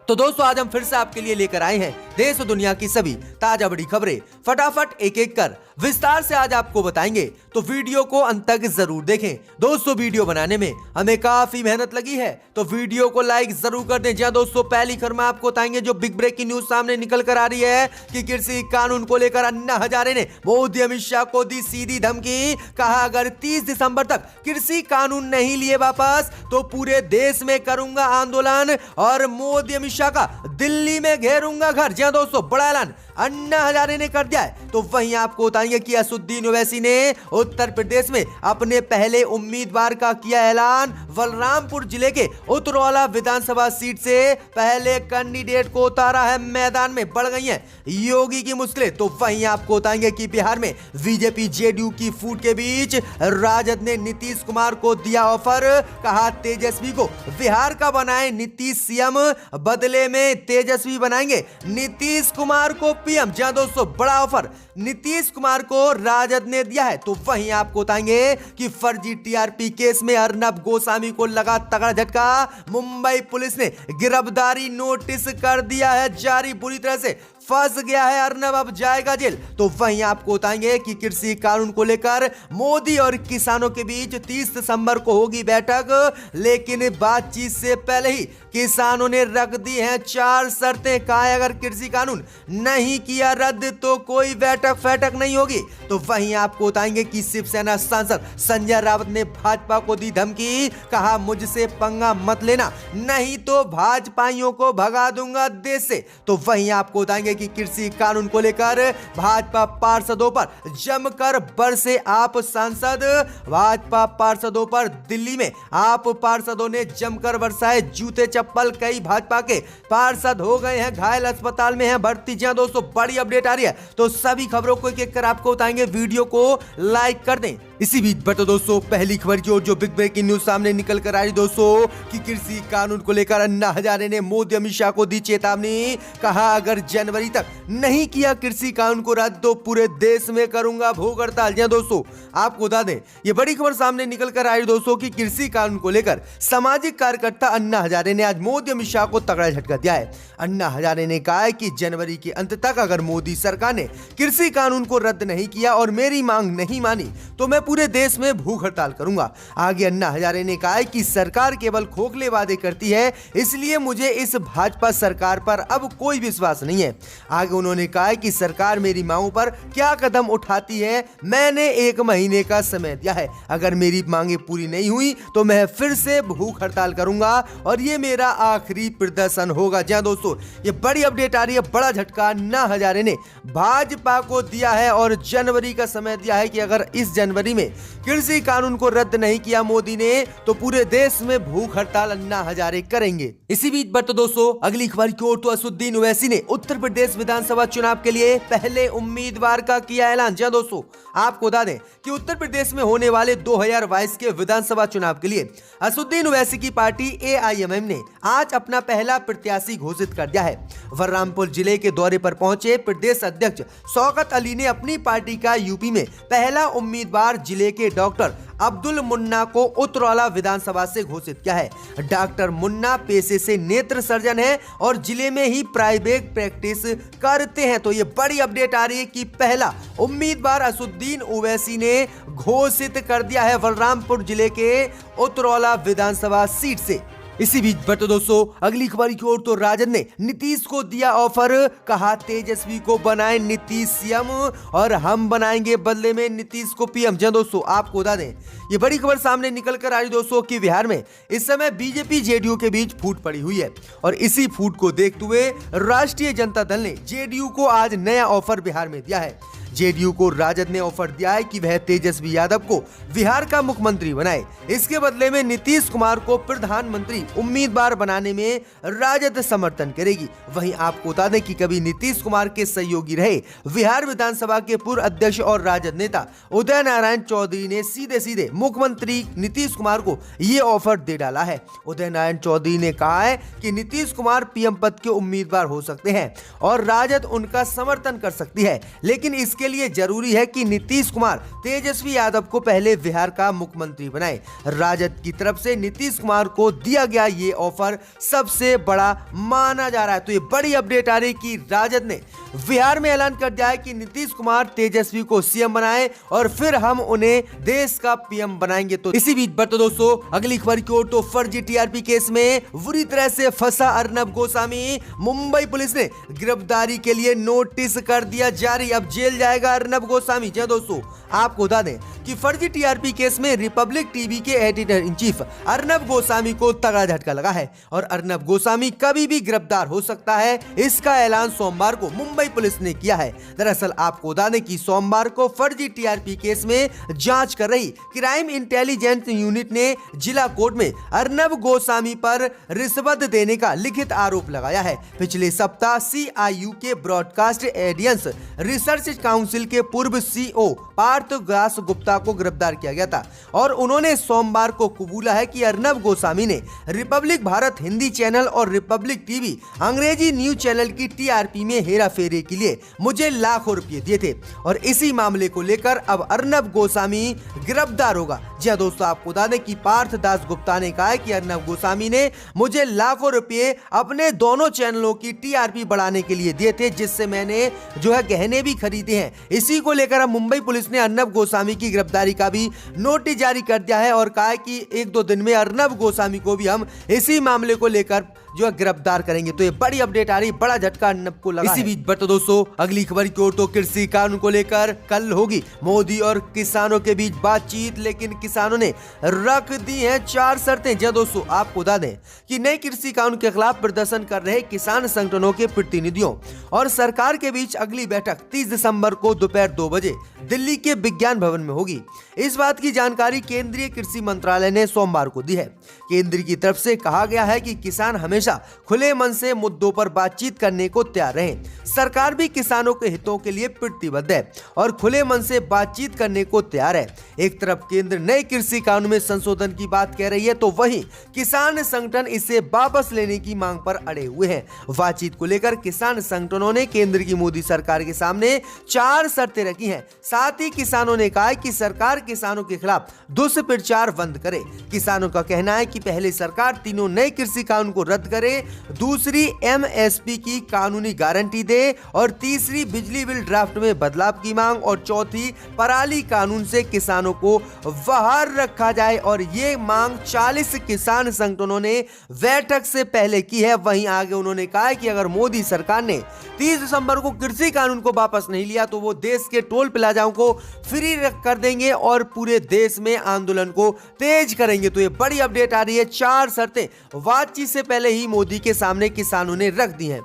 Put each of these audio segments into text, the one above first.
तो दोस्तों आज हम फिर से आपके लिए लेकर आए हैं देश और दुनिया की सभी ताजा बड़ी खबरें। फटाफट एक एक कर विस्तार से आज आपको बताएंगे, तो वीडियो को अंत तक जरूर देखें। दोस्तों वीडियो बनाने में हमें काफी मेहनत लगी है, तो वीडियो को लाइक जरूर कर दें। जहां दोस्तों पहली खबर में आपको बताएंगे जो बिग ब्रेकिंग न्यूज सामने निकल कर आ रही है कि कृषि कानून को लेकर अन्ना हजारे ने मोदी अमित शाह को दी सीधी धमकी। कहा अगर 30 दिसंबर तक कृषि कानून नहीं लिए वापस तो पूरे देश में करूंगा आंदोलन और मोदी अमित शाह का दिल्ली में घेरूंगा घर। जी दोस्तों बड़ा ऐलान अन्ना हजारे ने कर दिया है। तो वहीं आपको बताएंगे कि असदुद्दीन ओवैसी ने उत्तर प्रदेश में अपने पहले उम्मीदवार का किया ऐलान। बलरामपुर जिले के उतरौला विधानसभा सीट से पहले कैंडिडेट को उतारा है मैदान में, बढ़ गई है योगी की मुश्किलें। तो वहीं आपको बताएंगे कि बिहार में बीजेपी जेडीयू की फूट के बीच राजद ने नीतीश कुमार को दिया ऑफर। कहा तेजस्वी को बिहार का बनाए नीतीश सीएम, बदले में तेजस्वी बनाएंगे नीतीश कुमार को पीएम। जहां दोस्तों बड़ा ऑफर नीतीश कुमार को राजद ने दिया है। तो वहीं आपको बताएंगे कि फर्जी टीआरपी केस में अर्नब गोस्वामी को लगा तगड़ा झटका। मुंबई पुलिस ने गिरफ्तारी नोटिस कर दिया है जारी, बुरी तरह से फंस गया है अर्नब, अब जाएगा जेल। तो वहीं आपको बताएंगे कि कृषि कानून को लेकर मोदी और किसानों के बीच 30 दिसंबर को होगी बैठक, लेकिन बातचीत से पहले ही किसानों ने रख दी हैं 4 शर्तें। कहा अगर कृषि कानून नहीं किया रद्द तो कोई बैठक फैठक नहीं होगी। तो वहीं आपको बताएंगे कि शिवसेना सांसद संजय राउत ने भाजपा को दी धमकी। कहा मुझसे पंगा मत लेना नहीं तो भाजपाइयों को भगा दूंगा देश से। तो वहीं आपको बताएंगे कि कृषि कानून को लेकर भाजपा पार्षदों पर जमकर बरसे आप सांसद। भाजपा पार्षदों पर दिल्ली में आप पार्षदों ने जमकर बरसाए जूते चप्पल, कई भाजपा के पार्षद हो गए हैं घायल, अस्पताल में हैं भर्ती। जहां दोस्तों बड़ी अपडेट आ रही है, तो सभी खबरों को एक एक कर आपको बताएंगे, वीडियो को लाइक कर दें। इसी बीच पर तो दोस्तों पहली खबर की ओर जो बिग ब्रेकिंग न्यूज सामने निकल कर आई दोस्तों कि कृषि कानून को लेकर अन्ना हजारे ने मोदी अमित शाह को दी चेतावनी। कहा अगर जनवरी तक नहीं किया कृषि कानून को रद्द तो पूरे देश में करूंगा भूख हड़ताल। जी दोस्तों आपको बता दें ये बड़ी खबर सामने निकल कर आई दोस्तों कि कृषि कानून को लेकर सामाजिक कार्यकर्ता अन्ना हजारे ने आज मोदी अमित शाह को तगड़ा झटका दिया है। अन्ना हजारे ने कहा है कि जनवरी के अंत तक अगर मोदी सरकार ने कृषि कानून को रद्द नहीं किया और मेरी मांग नहीं मानी तो मैं पूरे देश में भूख हड़ताल करूंगा। आगे अन्ना हजारे ने कहा है कि सरकार केवल खोखले वादे करती है, इसलिए मुझे इस भाजपा सरकार पर अब कोई विश्वास नहीं है। आगे उन्होंने कहा है कि सरकार मेरी मांगों पर क्या कदम उठाती है, मैंने 1 महीने का समय दिया है, अगर मेरी मांगे पूरी नहीं हुई तो मैं फिर से भूख हड़ताल करूंगा और ये मेरा आखिरी प्रदर्शन होगा। जहां दोस्तों ये बड़ी अपडेट आ रही है, बड़ा झटका अन्ना हजारे ने भाजपा को दिया है और जनवरी का समय दिया है कि अगर इस जनवरी में कृषि कानून को रद्द नहीं किया मोदी ने तो पूरे देश में भूख हड़ताल अन्ना हजारे करेंगे। इसी बीच पर तो दोस्तों अगली खबर की ओर तो असदुद्दीन ओवैसी ने उत्तर प्रदेश विधानसभा चुनाव के लिए पहले उम्मीदवार का किया ऐलान। जी दोस्तों आपको बता दें कि उत्तर प्रदेश में होने वाले 2022 के विधानसभा चुनाव के लिए असदुद्दीन ओवैसी की पार्टी एआईएमएम ने आज अपना पहला प्रत्याशी घोषित कर दिया है। बलरामपुर जिले के दौरे पर पहुंचे प्रदेश अध्यक्ष शौकत अली ने अपनी पार्टी का यूपी में पहला उम्मीदवार जिले के डॉक्टर अब्दुल मुन्ना को उतरौला विधानसभा से घोषित किया है। डॉक्टर मुन्ना पेशे से नेत्र सर्जन है और जिले में ही प्राइवेट प्रैक्टिस करते हैं। तो ये बड़ी अपडेट आ रही है कि पहला उम्मीदवार असदुद्दीन ओवैसी ने घोषित कर दिया है बलरामपुर जिले के उतरौला विधानसभा सीट से। इसी बीच पर तो दोस्तों अगली खबर की ओर तो राजद ने नीतीश को दिया ऑफर। कहा तेजस्वी को बनाए नीतीश सीएम और हम बनाएंगे बदले में नीतीश को पीएम। जी दोस्तों आपको बता दें ये बड़ी खबर सामने निकल कर आई दोस्तों कि बिहार में इस समय बीजेपी जेडीयू के बीच फूट पड़ी हुई है और इसी फूट को देखते हुए राष्ट्रीय जनता दल ने जेडीयू को आज नया ऑफर बिहार में दिया है। जेडीयू को राजद ने ऑफर दिया है कि वह तेजस्वी यादव को बिहार का मुख्यमंत्री बनाए, इसके बदले में नीतीश कुमार को प्रधानमंत्री उम्मीदवार बनाने में राजद समर्थन करेगी। वहीं आपको बता दें कि कभी नीतीश कुमार के सहयोगी रहे बिहार विधानसभा के पूर्व अध्यक्ष और राजद नेता उदय नारायण चौधरी ने सीधे सीधे मुख्यमंत्री नीतीश कुमार को ये ऑफर दे डाला है। उदय नारायण चौधरी ने कहा है कि नीतीश कुमार पीएम पद के उम्मीदवार हो सकते हैं और राजद उनका समर्थन कर सकती है, लेकिन इसके इसके लिए जरूरी है कि नीतीश कुमार तेजस्वी यादव को पहले बिहार का मुख्यमंत्री बनाए। राजद की तरफ से नीतीश कुमार को दिया गया ये ऑफर सबसे बड़ा माना जा रहा है। तो ये बड़ी अपडेट आ रही कि राजद ने बिहार में ऐलान कर दिया है कि नीतीश कुमार तेजस्वी को सीएम बनाए और फिर हम उन्हें देश का पीएम बनाएंगे। तो इसी बीच पर तो दोस्तों अगली खबर की ओर, तो फर्जी टीआरपी केस में बुरी तरह से फंसा अर्नब गोस्वामी, मुंबई पुलिस ने गिरफ्तारी के लिए नोटिस कर दिया जारी। अब जेल जाएगा अर्नब गोस्वामी। जी दोस्तों, आपको बता दें कि फर्जी टीआरपी केस में रिपब्लिक टीवी के editor in chief Arnab Goswami को तगड़ा झटका लगा है और अर्नब गोस्वामी कभी भी गिरफ्तार हो सकता है। इसका ऐलान सोमवार को मुंबई पुलिस ने किया है। दरअसल आपको बता दें कि सोमवार को फर्जी टीआरपी केस में जांच कर रही क्राइम इंटेलिजेंस यूनिट ने जिला कोर्ट में अर्नब गोस्वामी पर रिश्वत देने का लिखित आरोप लगाया है। पिछले सप्ताह CIU के ब्रॉडकास्ट एडियंस रिसर्च काउंसिल के पूर्व CEO पार्थ दास गुप्ता को गिरफ्तार किया गया था और उन्होंने सोमवार को कबूला है कि अर्नब गोस्वामी ने रिपब्लिक भारत हिंदी चैनल और रिपब्लिक टीवी अंग्रेजी न्यूज चैनल की टीआरपी में हेराफेरी के लिए मुझे लाखों रुपए दिए थे और इसी मामले को लेकर अब अर्नब गोस्वामी गिरफ्तार होगा। जी हां दोस्तों, आपको बता दें कि पार्थ दास गुप्ता ने कहा है कि अर्नब गोस्वामी ने मुझे लाखों रुपए अपने दोनों चैनलों की टीआरपी बढ़ाने के लिए दिए थे, जिससे मैंने जो है गहने भी खरीदे हैं। इसी को लेकर अब मुंबई पुलिस ने अर्नब गोस्वामी की गिरफ्तारी का भी नोटिस जारी कर दिया है और कहा है कि 1-2 दिन में अर्नब गोस्वामी को भी हम इसी मामले को लेकर जो है गिरफ्तार करेंगे। तो ये बड़ी अपडेट आ रही, बड़ा झटका अर्नब को लगा। इसी बीच पर तो दोस्तों अगली खबर की ओर, तो कृषि कानून को लेकर कल होगी मोदी और किसानों के बीच बातचीत, लेकिन किसानों ने रख दी हैं 4 शर्तें। जी दोस्तों, आपको बता दें कि नए कृषि कानून के खिलाफ प्रदर्शन कर रहे किसान संगठनों के प्रतिनिधियों और सरकार के बीच अगली बैठक 30 दिसंबर को दोपहर 2 बजे दिल्ली के विज्ञान भवन में होगी। इस बात की जानकारी केंद्रीय कृषि मंत्रालय ने सोमवार को दी है। केंद्र की तरफ से कहा गया है कि किसान हमेशा खुले मन से मुद्दों पर बातचीत करने को तैयार रहें। सरकार भी किसानों के हितों के लिए प्रतिबद्ध है और खुले मन से बातचीत करने को तैयार है। एक तरफ केंद्र नए कृषि कानून में संशोधन की बात कह रही है, तो वहीं किसान संगठन इसे वापस लेने की मांग पर अड़े हुए हैं। बातचीत को लेकर किसान संगठनों ने केंद्र की मोदी सरकार के सामने 4 शर्तें रखी हैं। साथ ही किसानों ने कहा है कि सरकार किसानों के खिलाफ दुष्प्रचार बंद करे। किसानों का कहना है कि पहले सरकार तीनों नए कृषि कानून को रद्द करे, दूसरी MSP की कानूनी गारंटी दे और तीसरी बिजली बिल ड्राफ्ट में बदलाव की मांग और चौथी पराली कानून से किसानों को बाहर रखा जाए। और ये मांग 40 किसान संगठनों ने बैठक से पहले की है। वहीं आगे उन्होंने कहा है कि अगर मोदी सरकार ने 30 दिसंबर को कृषि कानून को वापस नहीं लिया तो वो देश के टोल प्लाजाओं को फ्री कर देंगे और पूरे देश में आंदोलन को तेज करेंगे। तो ये बड़ी अपडेट आ रही है। 4 शर्तें बातचीत से पहले ही मोदी के सामने किसानों ने रख दी हैं।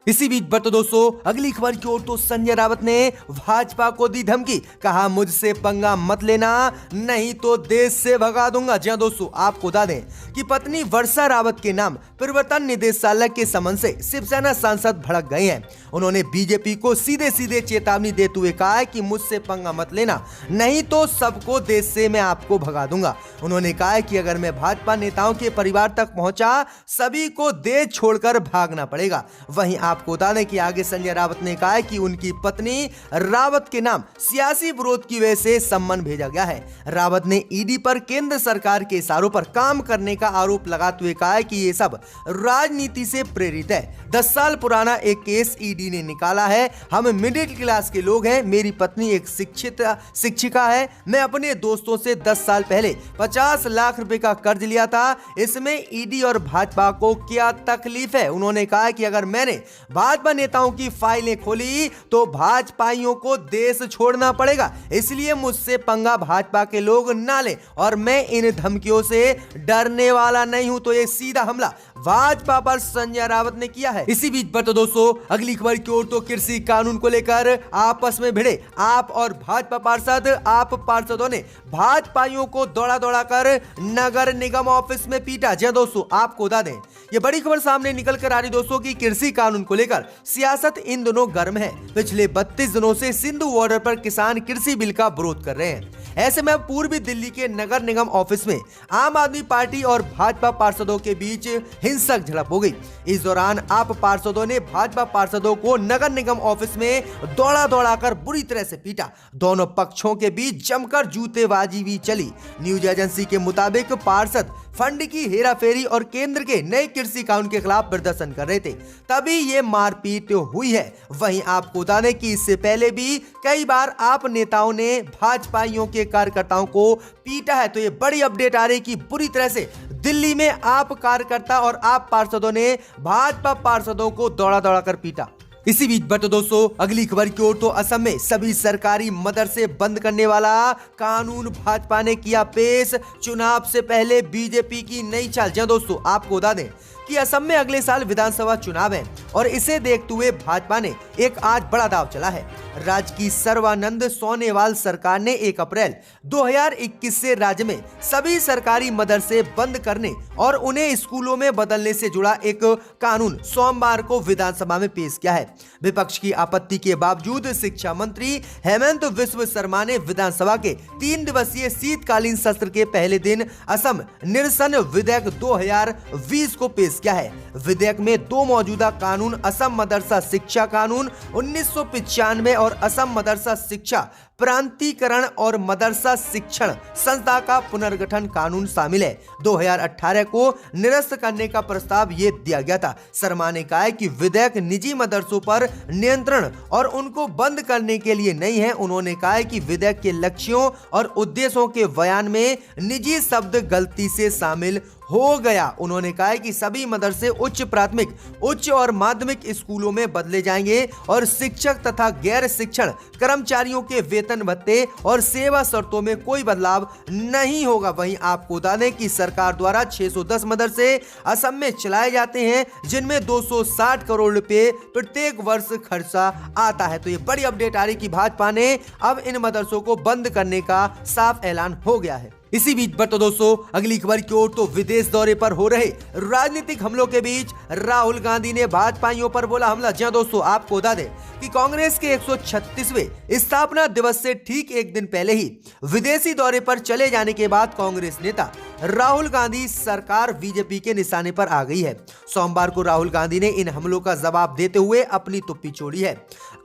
इसी बीच पर तो दोस्तों अगली खबर की ओर, तो संजय रावत ने भाजपा को दी धमकी, कहा मुझसे पंगा मत लेना नहीं तो देश से भगा दूंगा। जी दोस्तों, आपको बता दें कि पत्नी वर्षा रावत के नाम प्रवर्तन निदेशालय के समन से शिवसेना सांसद भड़क गए हैं। उन्होंने बीजेपी को सीधे सीधे चेतावनी देते हुए कहा है कि मुझसे पंगा मत लेना नहीं तो सबको देश से मैं आपको भगा दूंगा। उन्होंने कहा है कि अगर मैं भाजपा नेताओं के परिवार तक पहुंचा सभी को देश छोड़कर भागना पड़ेगा। वहीं आपको बता दें कि आगे संजय रावत ने कहा है कि उनकी पत्नी रावत के नाम सियासी विरोध की वजह से सम्मन भेजा गया है। रावत ने ईडी पर केंद्र सरकार के इशारों पर काम करने का आरोप लगाते हुए कहा है कि ये सब राजनीति से प्रेरित है। 10 साल पुराना एक केस ईडी ने निकाला है। हम मिडिल क्लास के लोग हैं। मेरी पत्नी एक शिक्षिका है। मैं अपने दोस्तों से 10 साल पहले 50 लाख रुपए का कर्ज लिया था। इसमें ईडी और भाजपा को क्या तकलीफ है? उन्होंने कहा कि अगर मैंने भाजपा नेताओं की फाइलें खोली तो भाजपाइयों को देश छोड़ना पड़ेगा, इसलिए मुझसे पंगा भाजपा के लोग ना लें और मैं इन धमकियों से डरने वाला नहीं हूं। तो ये सीधा हमला भाजपा पर संजय रावत ने किया है। इसी बीच पर तो दोस्तों अगली खबर की ओर, तो कृषि कानून को लेकर आपस में भिड़े आप और भाजपा पार्षद। आप पार्षदों ने भाजपाइयों को दौड़ा दौड़ा कर नगर निगम ऑफिस में पीटा। जी दोस्तों, आपको बता दें ये बड़ी खबर सामने निकल कर आ रही दोस्तों की कृषि कानून को लेकर सियासत इन दिनों गर्म है। पिछले 32 दिनों से सिंधु बॉर्डर पर किसान कृषि बिल का विरोध कर रहे हैं। ऐसे में पूर्वी दिल्ली के नगर निगम ऑफिस में आम आदमी पार्टी और भाजपा पार्षदों के बीच हिंसक झड़प हो गई। इस दौरान आप पार्षदों ने भाजपा पार्षदों को नगर निगम ऑफिस में दौड़ा बुरी तरह से पीटा। दोनों पक्षों के बीच जमकर जूतेबाजी भी चली। न्यूज एजेंसी के मुताबिक पार्षद फंड की हेराफेरी और केंद्र के नए कृषि कानून के खिलाफ प्रदर्शन कर रहे थे, तभी ये मारपीट हुई है। वहीं आपको बता दें कि इससे पहले भी कई बार आप नेताओं ने भाजपाइयों के कार्यकर्ताओं को पीटा है। तो ये बड़ी अपडेट आ रही है कि बुरी तरह से दिल्ली में आप कार्यकर्ता और आप पार्षदों ने भाजपा पार्षदों को दौड़ा कर पीटा। इसी बीच बढ़ते दोस्तों अगली खबर की ओर, तो असम में सभी सरकारी मदरसे बंद करने वाला कानून भाजपा ने किया पेश। चुनाव से पहले बीजेपी की नई चाल। जी दोस्तों, आपको बता दें कि असम में अगले साल विधानसभा चुनाव है और इसे देखते हुए भाजपा ने एक आज बड़ा दांव चला है। राज्य की सर्बानंद सोनोवाल सरकार ने 1 अप्रैल 2021 से राज्य में सभी सरकारी मदरसे बंद करने और उन्हें स्कूलों में बदलने से जुड़ा एक कानून सोमवार को विधानसभा में पेश किया है। विपक्ष की आपत्ति के बावजूद शिक्षा मंत्री हेमंत बिस्वा शर्मा ने विधानसभा के 3 दिवसीय शीतकालीन सत्र के पहले दिन असम निरसन विधेयक 2020 को पेश किया है। विधेयक में 2 मौजूदा कानून असम मदरसा शिक्षा कानून 1995 और असम मदरसा शिक्षा प्रांतीकरण और मदरसा शिक्षण संस्था का पुनर्गठन कानून शामिल है। 2018 को निरस्त करने का प्रस्ताव ये दिया गया था। शर्मा ने कहा है कि विधेयक निजी मदरसों पर नियंत्रण और उनको बंद करने के लिए नहीं है। उन्होंने कहा है कि विधेयक के लक्ष्यों और उद्देश्यों के बयान में निजी शब्द गलती से शामिल हो गया। उन्होंने कहा है कि सभी मदरसे उच्च प्राथमिक, उच्च और माध्यमिक स्कूलों में बदले जाएंगे और शिक्षक तथा गैर शिक्षण कर्मचारियों के वेतन भत्ते और सेवा शर्तों में कोई बदलाव नहीं होगा। वहीं आपको बता दें कि सरकार द्वारा 610 मदरसे असम में चलाए जाते हैं, जिनमें 260 करोड़ रुपए प्रत्येक वर्ष खर्चा आता है। तो ये बड़ी अपडेट आ रही कि भाजपा ने अब इन मदरसों को बंद करने का साफ ऐलान हो गया है। इसी बीच बढ़ते दोस्तों अगली खबर की ओर, तो विदेश दौरे पर हो रहे राजनीतिक हमलों के बीच राहुल गांधी ने भाजपाइयों पर बोला हमला। जी दोस्तों, आपको बता दें कि कांग्रेस के 136वें स्थापना दिवस से ठीक एक दिन पहले ही विदेशी दौरे पर चले जाने के बाद कांग्रेस नेता राहुल गांधी सरकार बीजेपी के निशाने पर आ गई है। सोमवार को राहुल गांधी ने इन हमलों का जवाब देते हुए अपनी तुप्पी छोड़ी है।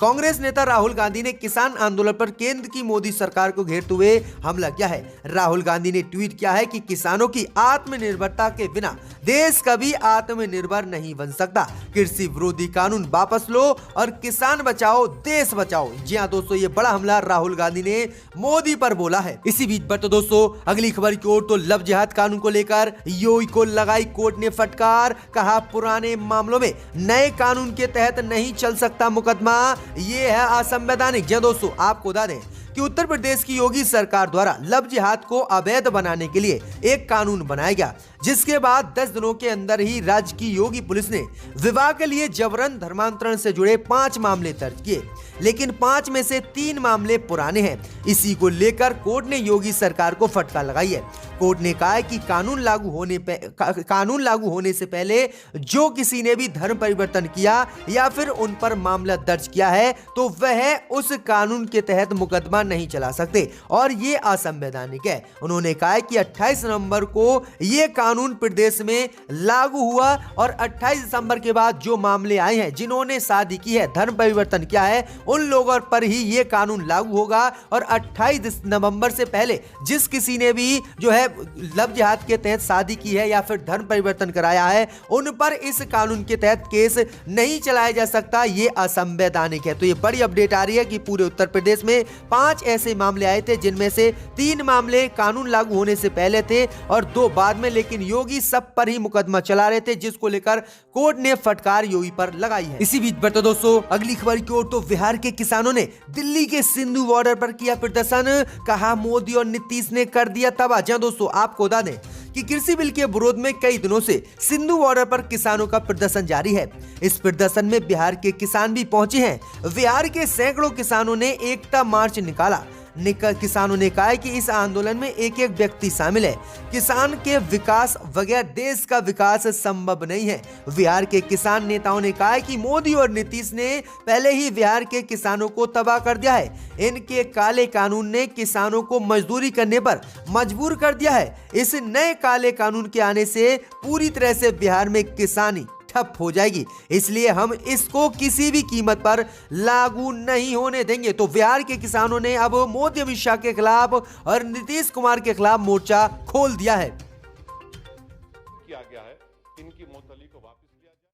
कांग्रेस नेता राहुल गांधी ने किसान आंदोलन पर केंद्र की मोदी सरकार को घेरते हुए हमला किया है। राहुल गांधी ने ट्वीट किया है कि किसानों की आत्मनिर्भरता के बिना देश कभी आत्मनिर्भर नहीं बन सकता। कृषि विरोधी कानून वापस लो और किसान बचाओ, देश बचाओ। जी हां दोस्तों, ये बड़ा हमला राहुल गांधी ने मोदी पर बोला है। इसी बीच बढ़ते दोस्तों अगली खबर की ओर, तो लव जिहाद कानून को लेकर योगी को लगाई कोर्ट ने फटकार। कहा पुराने मामलों में नए कानून के तहत नहीं चल सकता मुकदमा, ये है असंवैधानिक। जी दोस्तों, आपको बता दें कि उत्तर प्रदेश की योगी सरकार द्वारा लव जिहाद को अवैध बनाने के लिए एक कानून बनाया गया, जिसके बाद 10 दिनों के अंदर ही राज्य की योगी पुलिस ने विवाह के लिए जबरन धर्मांतरण से जुड़े 5 मामले दर्ज किए, लेकिन 5 में से 3 मामले पुराने हैं। इसी को लेकर कोर्ट ने योगी सरकार को फटकार लगाई है। कोर्ट ने कहा है कि कानून लागू होने से पहले जो किसी ने भी धर्म परिवर्तन किया या फिर उन पर मामला दर्ज किया है तो वह उस कानून के तहत मुकदमा नहीं चला सकते और ये असंवैधानिक है। उन्होंने कहा है कि 28 नवंबर को ये कानून प्रदेश में लागू हुआ और 28 दिसंबर के बाद जो मामले आए हैं, जिन्होंने शादी की है, धर्म परिवर्तन किया है, उन लोगों पर ही ये कानून लागू होगा। और 28 नवंबर से पहले जिस किसी ने भी जो है लव जिहाद के तहत शादी की है या फिर धर्म परिवर्तन कराया है, उन पर इस कानून के तहत केस नहीं चलाया जा सकता। ये असंवैधानिक है। तो ये बड़ी अपडेट आ रही है कि पूरे उत्तर प्रदेश में 5 ऐसे मामले आए थे, जिनमें से 3 मामले कानून लागू होने से पहले थे और 2 बाद में, लेकिन योगी सब पर ही मुकदमा चला रहे थे, जिसको लेकर कोर्ट ने फटकार योगी पर लगाई है। इसी बीच बढ़ते दोस्तों अगली खबर की ओर, तो बिहार के किसानों ने दिल्ली के सिंधु बॉर्डर पर किया प्रदर्शन। कहा मोदी और नीतीश ने कर दिया तबाह। जी दोस्तों, आपको बता दें कि कृषि बिल के विरोध में कई दिनों से सिंधु बॉर्डर पर किसानों का प्रदर्शन जारी है। इस प्रदर्शन में बिहार के किसान भी पहुंचे हैं। बिहार के सैकड़ों किसानों ने एकता मार्च निकाला। किसानों ने कहा है कि इस आंदोलन में एक एक व्यक्ति शामिल है। किसान के विकास बगैर देश का विकास संभव नहीं है। बिहार के किसान नेताओं ने कहा है कि मोदी और नीतीश ने पहले ही बिहार के किसानों को तबाह कर दिया है। इनके काले कानून ने किसानों को मजदूरी करने पर मजबूर कर दिया है। इस नए काले कानून के आने से पूरी तरह से बिहार में किसानी ठप हो जाएगी, इसलिए हम इसको किसी भी कीमत पर लागू नहीं होने देंगे। तो बिहार के किसानों ने अब मोदी अमित शाह के खिलाफ और नीतीश कुमार के खिलाफ मोर्चा खोल दिया है।